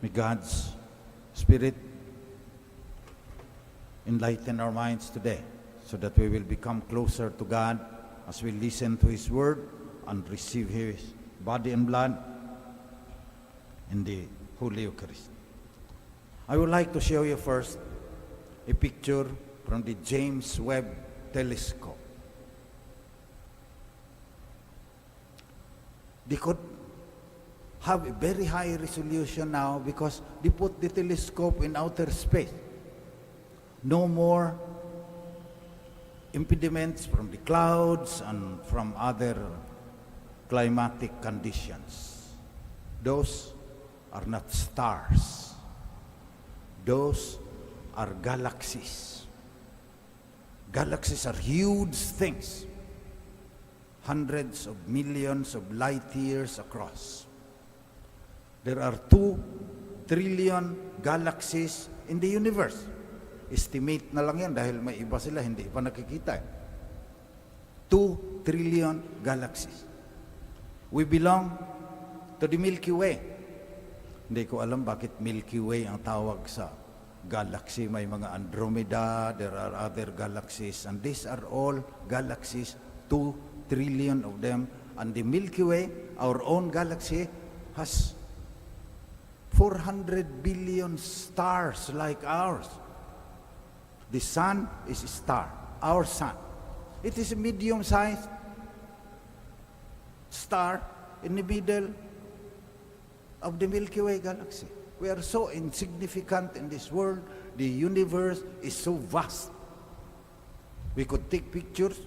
May God's Spirit enlighten our minds today so that we will become closer to God as we listen to His Word and receive His body and blood in the Holy Eucharist. I would like to show you first a picture from the James Webb Telescope. They could have a very high resolution now because they put the telescope in outer space. No more impediments from the clouds and from other climatic conditions. Those are not stars. Those are galaxies. Galaxies are huge things, hundreds of millions of light years across. There are 2 trillion galaxies in the universe. Estimate na lang yan dahil may iba sila, hindi pa nakikita. 2 trillion galaxies. We belong to the Milky Way. Hindi ko alam bakit Milky Way ang tawag sa galaxy. May mga Andromeda, there are other galaxies, and these are all galaxies, 2 trillion of them. And the Milky Way, our own galaxy, has 400 billion stars like ours. The sun is a star, our sun. It is a medium-sized star in the middle of the Milky Way galaxy. We are so insignificant in this world. The universe is so vast. We could take pictures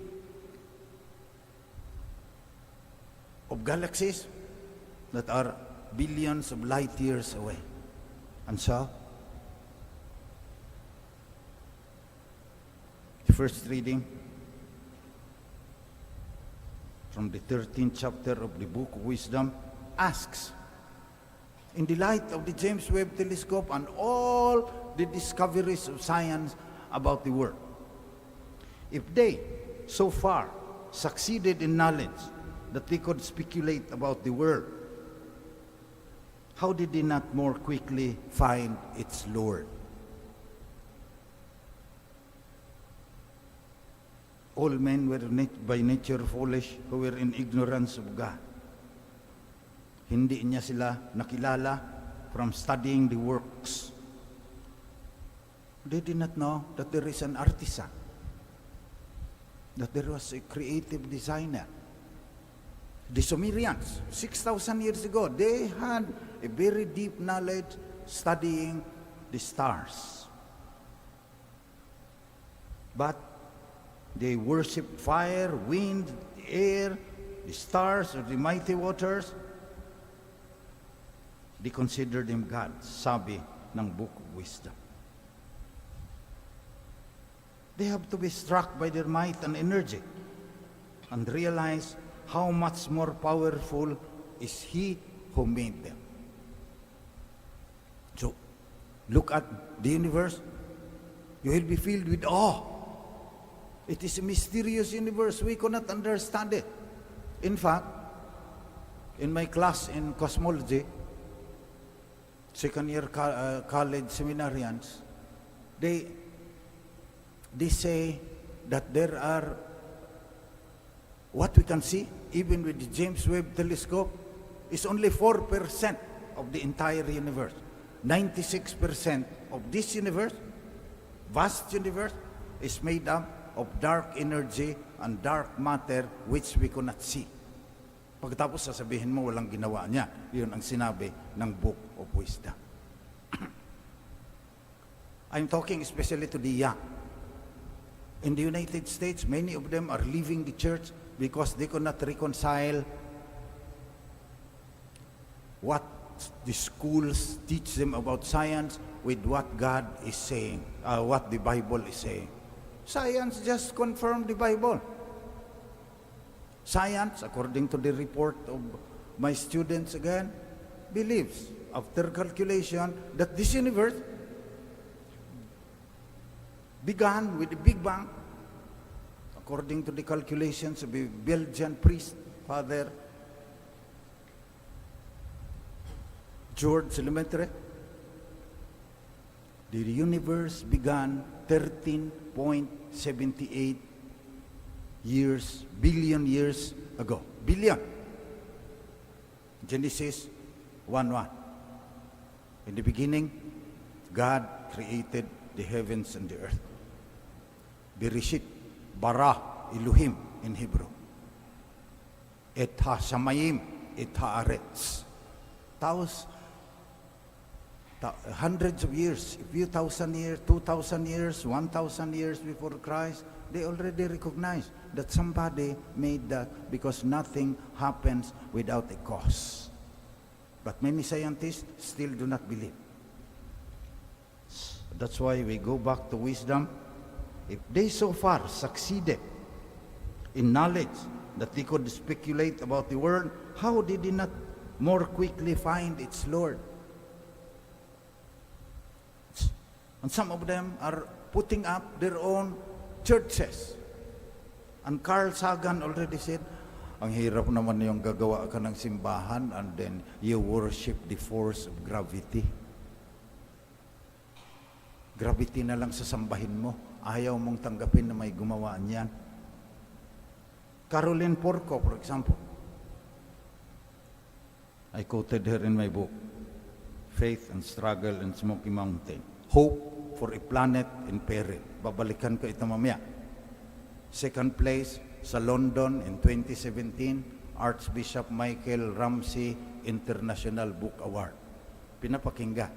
of galaxies that are billions of light years away. And so, the first reading from the 13th chapter of the Book of Wisdom asks, in the light of the James Webb Telescope and all the discoveries of science about the world, if they so far succeeded in knowledge that they could speculate about the world, how did they not more quickly find its Lord? All men were by nature foolish, who were in ignorance of God. Hindi niya sila nakilala from studying the works. They did not know that there is an artisan, that there was a creative designer. The Sumerians, 6,000 years ago, they had a very deep knowledge studying the stars. But they worshiped fire, wind, air, the stars, or the mighty waters. They considered them gods, sabi ng Book of Wisdom. They have to be struck by their might and energy and realize how much more powerful is He who made them. So, look at the universe. You will be filled with awe. It is a mysterious universe. We cannot understand it. In fact, in my class in cosmology, second-year college seminarians, they say that there are, what we can see, even with the James Webb Telescope, is only 4% of the entire universe. 96% of this universe, vast universe, is made up of dark energy and dark matter which we cannot see. Pagkatapos sasabihin mo walang ginawa niya. Yun ang sinabi ng Book of Wisdom. I'm talking especially to the young. In the United States, many of them are leaving the church because they could not reconcile what the schools teach them about science with what God is saying, what the Bible is saying. Science just confirmed the Bible. Science, according to the report of my students again, believes, after calculation, that this universe began with the Big Bang, according to the calculations of a Belgian priest, Father George Lemaitre. The universe began 13.78 billion years ago. Billion. Genesis 1:1. In the beginning, God created the heavens and the earth. Bereshit, bara, Elohim in Hebrew. Et ha-shamayim, et ha-aretz. Hundreds of years, a few thousand years, 2,000 years, 1,000 years before Christ, they already recognize that somebody made that because nothing happens without a cause. But many scientists still do not believe. That's why we go back to wisdom. If they so far succeeded in knowledge that they could speculate about the world, how did they not more quickly find its Lord? And some of them are putting up their own churches. And Carl Sagan already said, ang hirap naman yung gagawa ka ng simbahan and then you worship the force of gravity. Gravity na lang sasambahin mo. Ayaw mong tanggapin na may gumawa niyan. Caroline Porco, for example. I quoted her in my book, Faith and Struggle in Smoky Mountain. Hope for a Planet in Peril. Babalikan ko ito mamaya. Second place sa London in 2017, Archbishop Michael Ramsey International Book Award. Pinapakinggan.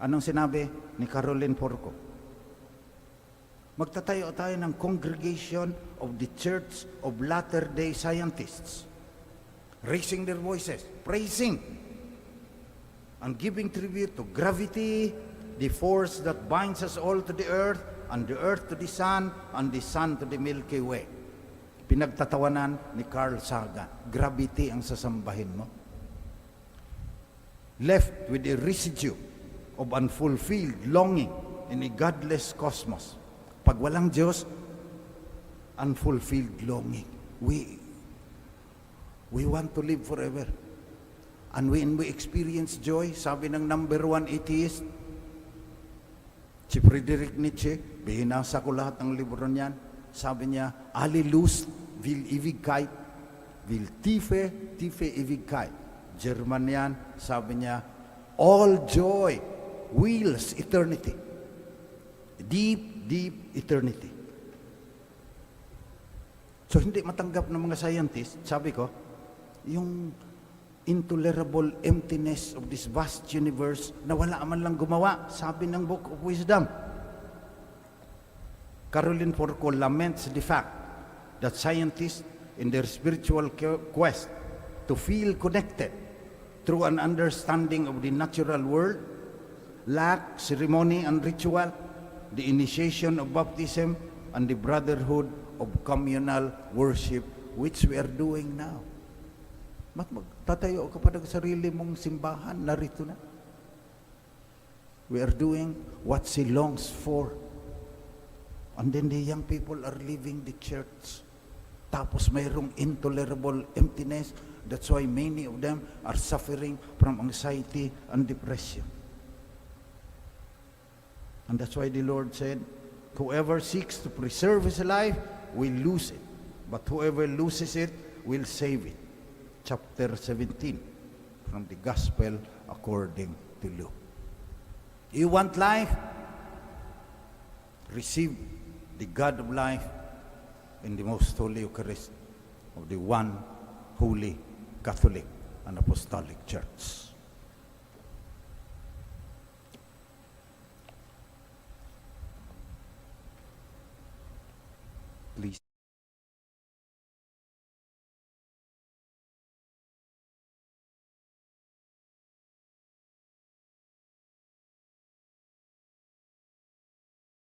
Anong sinabi ni Caroline Porco? Magtatayo tayo ng Congregation of the Church of Latter-day Scientists, raising their voices, praising and giving tribute to gravity, the force that binds us all to the earth, and the earth to the sun, and the sun to the Milky Way. Pinagtatawanan ni Carl Sagan. Gravity ang sasambahin mo. Left with a residue of unfulfilled longing in a godless cosmos. Pag walang Diyos, unfulfilled longing. We want to live forever. And when we experience joy, sabi ng number one atheist, si Friedrich Nietzsche, binasa ko lahat ng libro niyan, sabi niya, alle Lust will Ewigkeit, will tiefe Ewigkeit. German yan, sabi niya, all joy wills eternity. Deep eternity. So hindi matanggap ng mga scientists, sabi ko, yung intolerable emptiness of this vast universe na wala man lang gumawa, sabi ng Book of Wisdom. Caroline Porco laments the fact that scientists in their spiritual quest to feel connected through an understanding of the natural world lack ceremony and ritual, the initiation of baptism, and the brotherhood of communal worship which we are doing now. Magtatayo ka pa ng sarili mong simbahan, narito na. We are doing what she longs for. And then the young people are leaving the church. Tapos mayroong intolerable emptiness. That's why many of them are suffering from anxiety and depression. And that's why the Lord said, whoever seeks to preserve his life will lose it. But whoever loses it will save it. Chapter 17 from the Gospel according to Luke. You want life? Receive the God of life in the most holy Eucharist of the one holy Catholic and Apostolic Church.